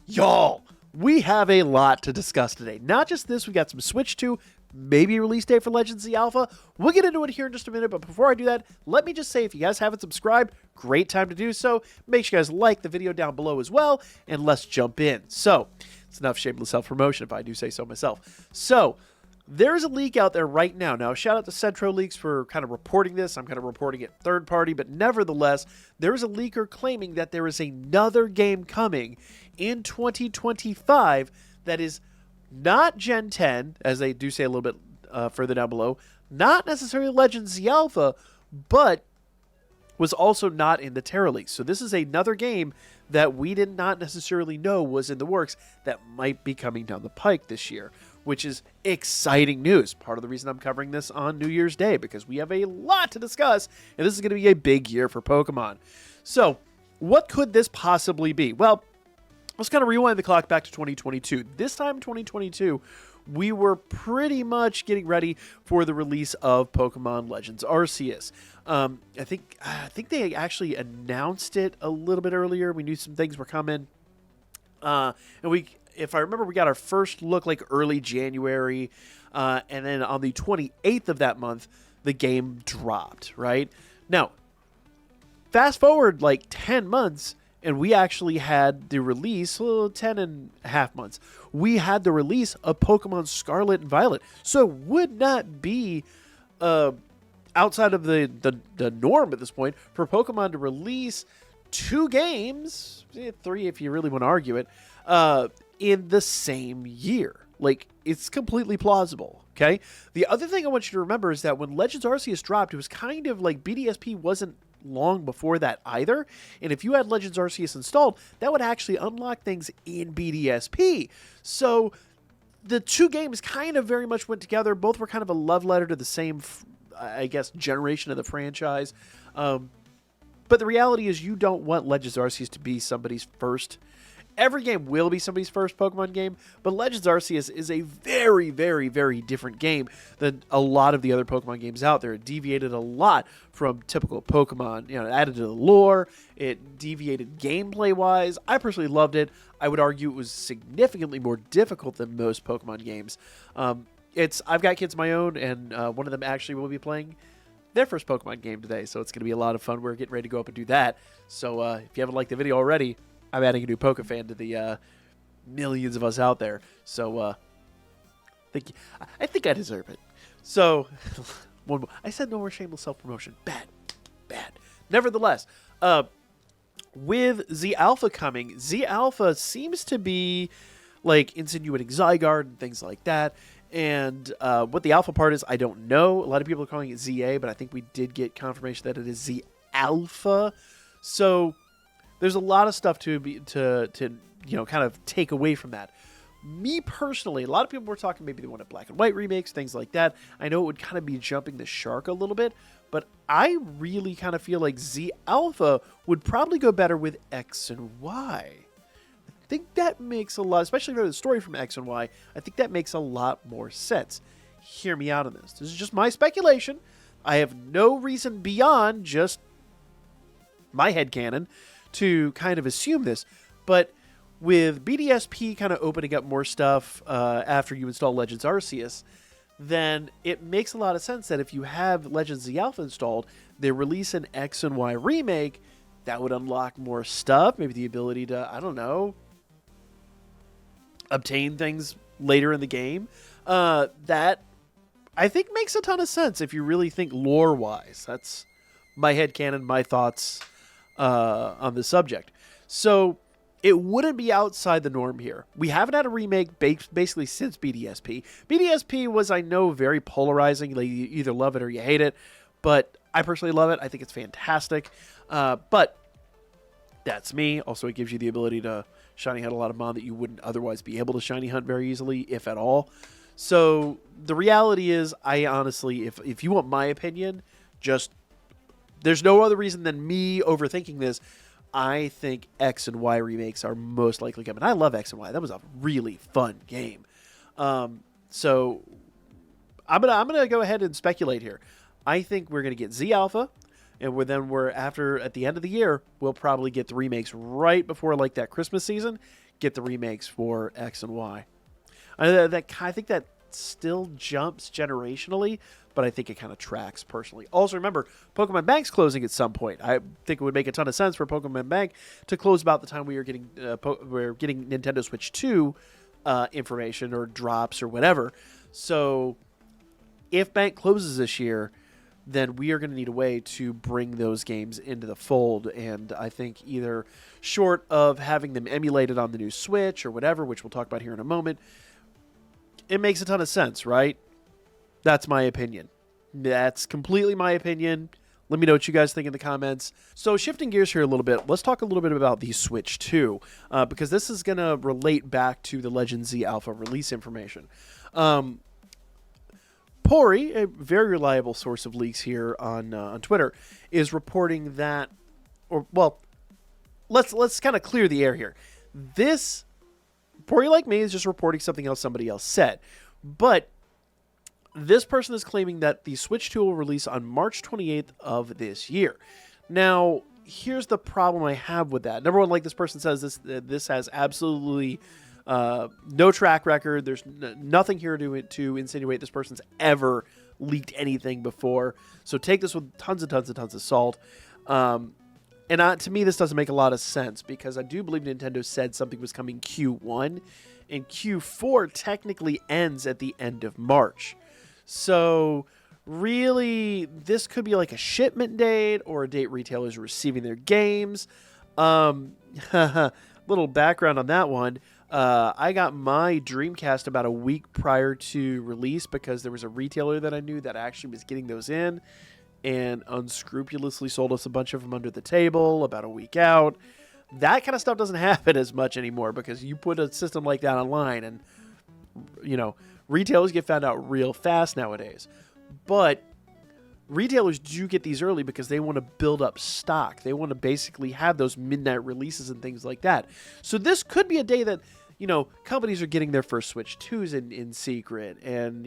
Y'all, we have a lot to discuss today. Not just this, we got some Switch 2, maybe a release date for Legends Z Alpha. We'll get into it here in just a minute, but before I do that, let me just say, if you guys haven't subscribed, great time to do so. Make sure you guys like the video down below as well, and let's jump in. So, it's enough shameless self-promotion if I do say so myself. So, there's a leak out there right now. Now, shout out to Centro Leaks for kind of reporting this. I'm kind of reporting it third party, but nevertheless, there is a leaker claiming that there is another game coming in 2025 that is not Gen 10, as they do say a little bit further down below, not necessarily Legends Z Alpha, but was also not in the Terra Leaks. So this is another game that we did not necessarily know was in the works that might be coming down the pike this year, which is exciting news. Part of the reason I'm covering this on New Year's Day, because we have a lot to discuss, and this is going to be a big year for Pokemon. So, what could this possibly be? Well, let's kind of rewind the clock back to 2022. This time, 2022, we were pretty much getting ready for the release of Pokemon Legends Arceus. I think they actually announced it a little bit earlier. We knew some things were coming. If I remember, we got our first look like early January, and then on the 28th of that month, the game dropped, right? Now, fast forward like 10 months, and we actually had the release, 10 and a half months, we had the release of Pokemon Scarlet and Violet. So it would not be outside of the norm at this point for Pokemon to release 2 games, 3 if you really want to argue it, in the same year. Like, it's completely plausible, okay? The other thing I want you to remember is that when Legends Arceus dropped, it was kind of like BDSP wasn't long before that either. And if you had Legends Arceus installed, that would actually unlock things in BDSP. So the 2 games kind of very much went together. Both were kind of a love letter to the same, I guess, generation of the franchise. But the reality is you don't want Legends Arceus to be somebody's first. Every game will be somebody's first Pokemon game, but Legends Arceus is a very, very, very different game than a lot of the other Pokemon games out there. It deviated a lot from typical Pokemon. You know, it added to the lore. It deviated gameplay-wise. I personally loved it. I would argue it was significantly more difficult than most Pokemon games. I've got kids of my own, and one of them actually will be playing their first Pokemon game today, so it's going to be a lot of fun. We're getting ready to go up and do that. So if you haven't liked the video already, I'm adding a new Pokefan to the millions of us out there. So I think I deserve it. So one more. I said no more shameless self-promotion. Bad. Nevertheless, with Z Alpha coming, Z Alpha seems to be like insinuating Zygarde and things like that. And what the alpha part is, I don't know. A lot of people are calling it ZA, but I think we did get confirmation that it is Z Alpha. So there's a lot of stuff to kind of take away from that. Me personally, a lot of people were talking maybe they wanted black and white remakes, things like that. I know it would kind of be jumping the shark a little bit, but I really kind of feel like Z Alpha would probably go better with X and Y. I think that makes a lot, especially for the story from X and Y, I think that makes a lot more sense. Hear me out on this. This is just my speculation. I have no reason beyond just my headcanon to kind of assume this, but with BDSP kind of opening up more stuff after you install Legends Arceus, then it makes a lot of sense that if you have Legends Z Alpha installed, they release an X and Y remake, that would unlock more stuff, maybe the ability to, I don't know, obtain things later in the game. That I think makes a ton of sense if you really think lore-wise. That's my headcanon, my thoughts on the subject. So it wouldn't be outside the norm here. We haven't had a remake basically since BDSP. BDSP was, I know, very polarizing. Like, you either love it or you hate it. But I personally love it. I think it's fantastic. But that's me. Also, it gives you the ability to shiny hunt a lot of mon that you wouldn't otherwise be able to shiny hunt very easily, if at all. So the reality is, I honestly, if you want my opinion, just there's no other reason than me overthinking this. I think X and Y remakes are most likely coming. I love X and Y. That was a really fun game. So I'm gonna go ahead and speculate here. I think we're gonna get Z Alpha, and at the end of the year, we'll probably get the remakes right before like that Christmas season. get the remakes for X and Y. I think that still jumps generationally, but I think it kind of tracks personally. Also, remember, Pokemon Bank's closing at some point. I think it would make a ton of sense for Pokemon Bank to close about the time we are getting Nintendo Switch 2 information or drops or whatever. So if Bank closes this year, then we are going to need a way to bring those games into the fold. And I think either short of having them emulated on the new Switch or whatever, which we'll talk about here in a moment, it makes a ton of sense, right? That's my opinion. That's completely my opinion. Let me know what you guys think in the comments. So shifting gears here a little bit, let's talk a little bit about the Switch 2, because this is going to relate back to the Legend Z Alpha release information. Pori, a very reliable source of leaks here on Twitter, is reporting that, let's kind of clear the air here. This, Pori, like me, is just reporting something else somebody else said. But this person is claiming that the Switch 2 will release on March 28th of this year. Now, here's the problem I have with that. Number one, like this person says, this has absolutely no track record. There's nothing here to insinuate this person's ever leaked anything before. So take this with tons of salt. And to me, this doesn't make a lot of sense because I do believe Nintendo said something was coming Q1, and Q4 technically ends at the end of March. So really, this could be like a shipment date or a date retailers are receiving their games. Little background on that one. I got my Dreamcast about a week prior to release because there was a retailer that I knew that actually was getting those in and unscrupulously sold us a bunch of them under the table about a week out. That kind of stuff doesn't happen as much anymore because you put a system like that online and, retailers get found out real fast nowadays. But retailers do get these early because they want to build up stock. They want to basically have those midnight releases and things like that. So this could be a day that, companies are getting their first Switch 2s in secret and,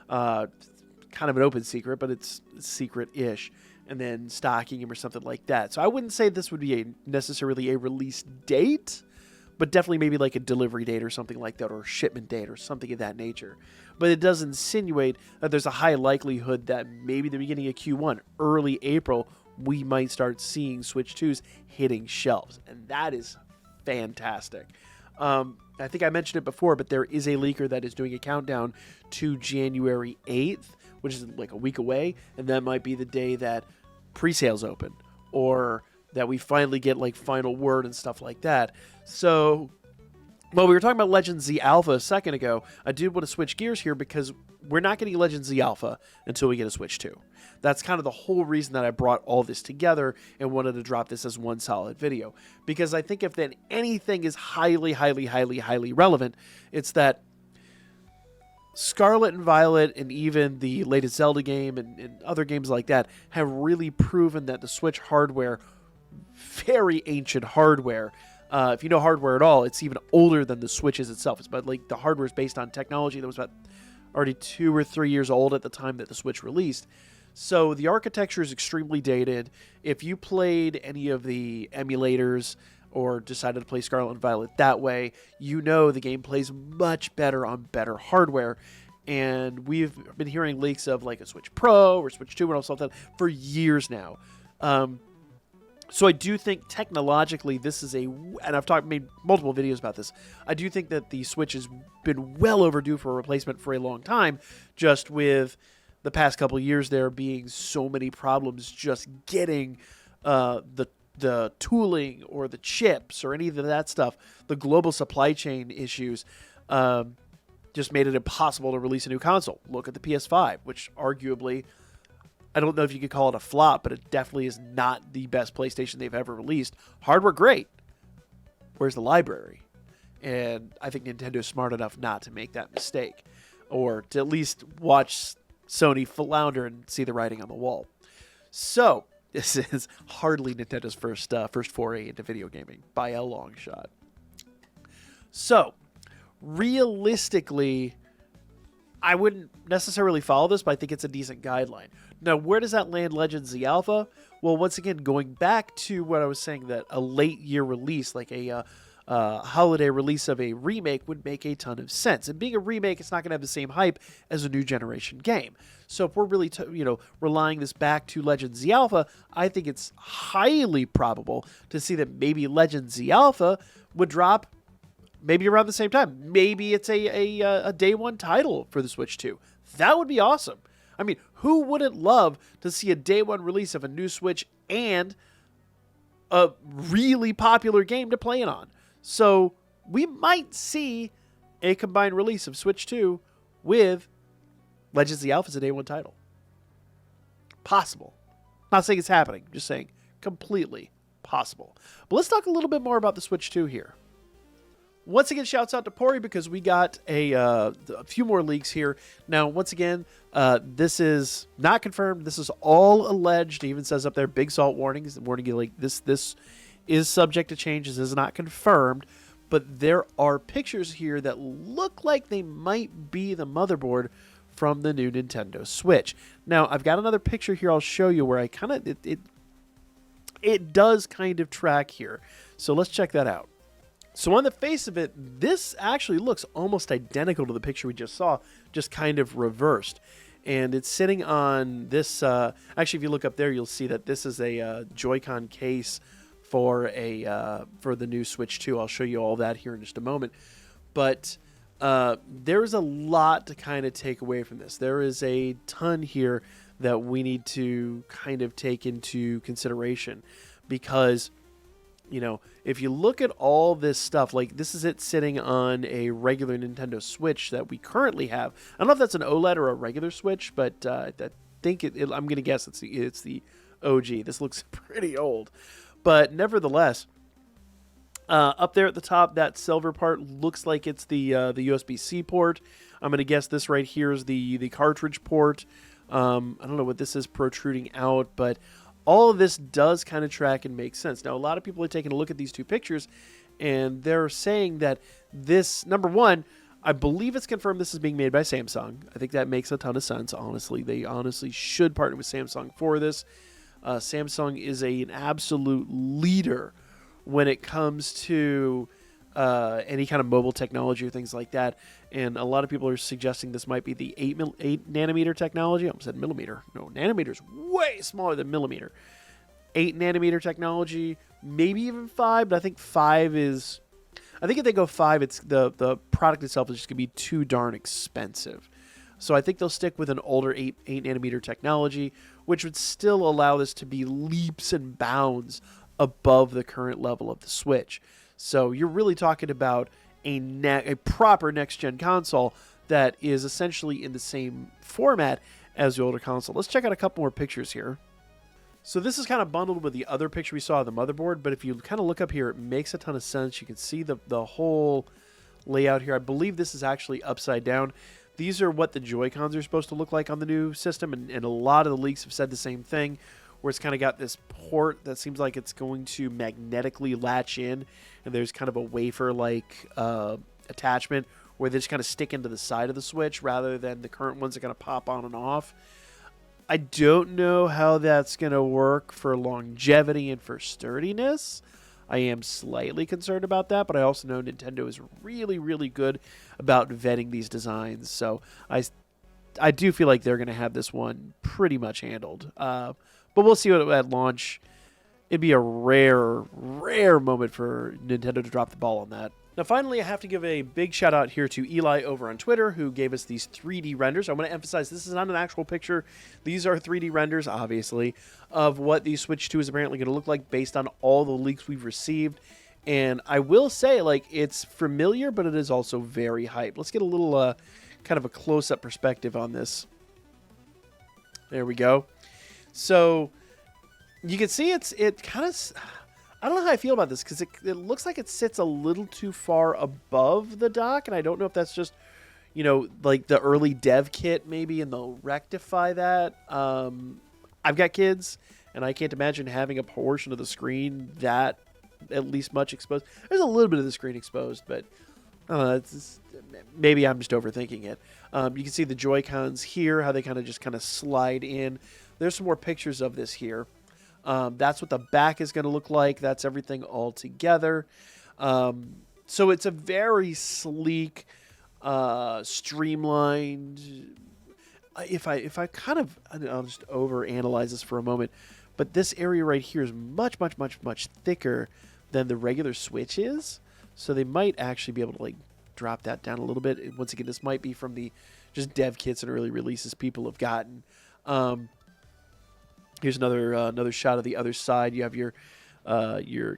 kind of an open secret, but it's secret-ish, and then stocking them or something like that. So I wouldn't say this would be necessarily a release date, but definitely maybe like a delivery date or something like that, or a shipment date or something of that nature. But it does insinuate that there's a high likelihood that maybe the beginning of Q1, early April, we might start seeing Switch 2s hitting shelves. And that is fantastic. I think I mentioned it before, but there is a leaker that is doing a countdown to January 8th, which is like a week away. And that might be the day that pre-sales open, or that we finally get like final word and stuff like that. So, we were talking about Legend Z Alpha a second ago. I do want to switch gears here because we're not getting Legend Z Alpha until we get a Switch 2. That's kind of the whole reason that I brought all this together and wanted to drop this as one solid video. Because I think if then anything is highly relevant, it's that Scarlet and Violet and even the latest Zelda game and other games like that have really proven that the Switch hardware, very ancient hardware. If you know hardware at all, it's even older than the Switches itself. It's about like the hardware is based on technology that was about already 2 or 3 years old at the time that the Switch released. So the architecture is extremely dated. If you played any of the emulators or decided to play Scarlet and Violet that way, the game plays much better on better hardware. And we've been hearing leaks of like a Switch Pro or Switch 2 and all stuff like that for years now. So I do think technologically this is and I've made multiple videos about this. I do think that the Switch has been well overdue for a replacement for a long time, just with the past couple of years there being so many problems just getting the tooling or the chips or any of that stuff. The global supply chain issues just made it impossible to release a new console. Look at the PS5, which arguably, I don't know if you could call it a flop, but it definitely is not the best PlayStation they've ever released. Hardware, great. Where's the library? And I think Nintendo's smart enough not to make that mistake, or to at least watch Sony flounder and see the writing on the wall. So this is hardly Nintendo's first foray into video gaming by a long shot. So realistically, I wouldn't necessarily follow this, but I think it's a decent guideline. Now, where does that land Legend Z Alpha? Well, once again, going back to what I was saying, that a late year release, like a holiday release of a remake would make a ton of sense. And being a remake, it's not going to have the same hype as a new generation game. So if we're really, relying this back to Legends Z Alpha, I think it's highly probable to see that maybe Legends Z Alpha would drop maybe around the same time. Maybe it's a day one title for the Switch 2. That would be awesome. I mean, who wouldn't love to see a day one release of a new Switch and a really popular game to play it on? So we might see a combined release of Switch 2 with Legends of the Alpha as a day one title. Possible. Not saying it's happening, just saying completely possible. But let's talk a little bit more about the Switch 2 here. Once again, shouts out to Pori because we got a few more leaks here. Now, once again, this is not confirmed. This is all alleged. It even says up there, big salt warnings, warning you like this is subject to change. This is not confirmed, but there are pictures here that look like they might be the motherboard from the new Nintendo Switch. Now, I've got another picture here I'll show you where I kind of it does kind of track here. So let's check that out. So on the face of it, this actually looks almost identical to the picture we just saw, just kind of reversed. And it's sitting on this, actually if you look up there, you'll see that this is a Joy-Con case for the new Switch 2. I'll show you all that here in just a moment. But there's a lot to kind of take away from this. There is a ton here that we need to kind of take into consideration because, you know, if you look at all this stuff, like this is it sitting on a regular Nintendo Switch that we currently have. I don't know if that's an OLED or a regular Switch, but I think I'm going to guess it's the OG. This looks pretty old. But nevertheless, up there at the top, that silver part looks like it's the USB-C port. I'm going to guess this right here is the cartridge port. I don't know what this is protruding out, but all of this does kind of track and make sense. Now, a lot of people are taking a look at these two pictures, and they're saying that this, number one, I believe it's confirmed this is being made by Samsung. I think that makes a ton of sense, honestly. They honestly should partner with Samsung for this. Samsung is an absolute leader when it comes to any kind of mobile technology or things like that. And a lot of people are suggesting this might be the 8 nanometer technology. I almost said millimeter. No, nanometer is way smaller than millimeter. 8 nanometer technology, maybe even 5, but I think 5 is... I think if they go 5, it's the product itself is just going to be too darn expensive. So I think they'll stick with an older 8 nanometer technology, which would still allow this to be leaps and bounds above the current level of the Switch. So you're really talking about a proper next-gen console that is essentially in the same format as the older console. Let's check out a couple more pictures here. So this is kind of bundled with the other picture we saw of the motherboard, but if you kind of look up here, it makes a ton of sense. You can see the whole layout here. I believe this is actually upside down. These are what the Joy-Cons are supposed to look like on the new system, and a lot of the leaks have said the same thing, where it's kind of got this port that seems like it's going to magnetically latch in, and there's kind of a wafer-like attachment where they just kind of stick into the side of the Switch rather than the current ones that kind of pop on and off. I don't know how that's going to work for longevity and for sturdiness. I am slightly concerned about that, but I also know Nintendo is really, really good about vetting these designs. So I do feel like they're going to have this one pretty much handled. But we'll see what at launch. It'd be a rare moment for Nintendo to drop the ball on that. Now, finally, I have to give a big shout out here to Eli over on Twitter, who gave us these 3D renders. I want to emphasize this is not an actual picture. These are 3D renders, obviously, of what the Switch 2 is apparently going to look like based on all the leaks we've received. And I will say, like, it's familiar, but it is also very hype. Let's get a little kind of a close-up perspective on this. There we go. So you can see it kind of... I don't know how I feel about this because it looks like it sits a little too far above the dock, and I don't know if that's just, you know, like the early dev kit maybe, and they'll rectify that. I've got kids, and I can't imagine having a portion of the screen that at least much exposed. There's a little bit of the screen exposed, but maybe I'm just overthinking it. You can see the Joy-Cons here, how they kind of slide in. There's some more pictures of this here. That's what the back is going to look like. That's everything all together. So it's a very sleek, streamlined. If I kind of, I'll just overanalyze this for a moment, but this area right here is much thicker than the regular Switch is. So they might actually be able to like drop that down a little bit. And once again, this might be from the just dev kits and early releases people have gotten. Here's another shot of the other side. You have your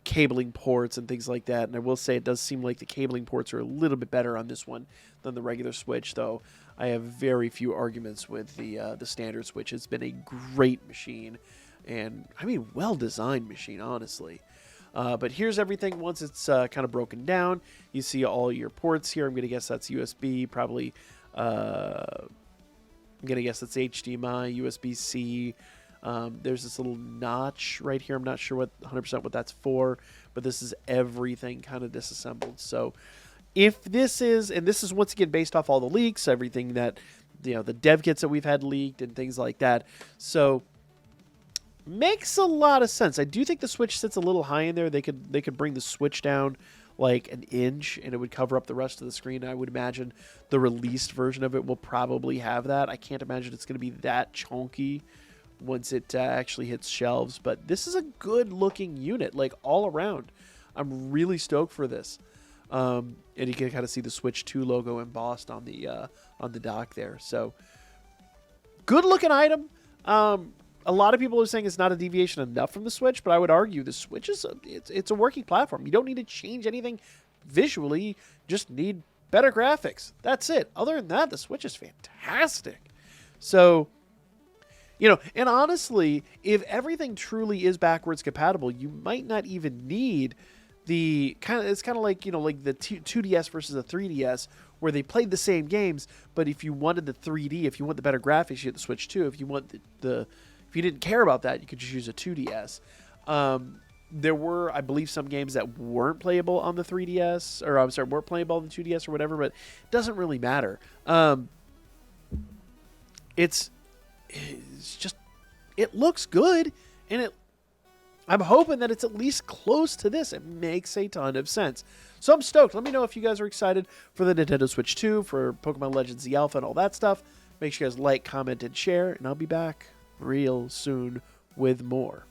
cabling ports and things like that. And I will say it does seem like the cabling ports are a little bit better on this one than the regular Switch, though I have very few arguments with the standard Switch. It's been a great machine, and I mean well-designed machine, honestly. But here's everything once it's kind of broken down. You see all your ports here. I'm going to guess that's USB, probably. I'm going to guess that's HDMI, USB-C. There's this little notch right here. I'm not sure 100% what that's for, but this is everything kind of disassembled. So if this is, and this is once again based off all the leaks, everything that, the dev kits that we've had leaked and things like that. So makes a lot of sense. I do think the Switch sits a little high in there. They could bring the Switch down like an inch and it would cover up the rest of the screen. I would imagine the released version of it will probably have that. I can't imagine it's going to be that chunky once it actually hits shelves, but this is a good looking unit, like all around. I'm really stoked for this. And you can kind of see the Switch 2 logo embossed on the dock there. So good looking item. A lot of people are saying it's not a deviation enough from the Switch, but I would argue the Switch is it's a working platform. You don't need to change anything visually. You just need better graphics. That's it. Other than that, the Switch is fantastic. So, and honestly, if everything truly is backwards compatible, you might not even need the it's kind of like, like the 2DS versus the 3DS, where they played the same games, but if you wanted the 3D, if you want the better graphics, you get the Switch 2. If you want if you didn't care about that, you could just use a 2DS. There were, I believe, some games that weren't playable on the 3DS, or I'm sorry, weren't playable on the 2DS or whatever, but it doesn't really matter. It's just, it looks good, and I'm hoping that it's at least close to this. It makes a ton of sense. So I'm stoked. Let me know if you guys are excited for the Nintendo Switch 2, for Pokemon Legends the Alpha and all that stuff. Make sure you guys like, comment, and share, and I'll be back real soon with more.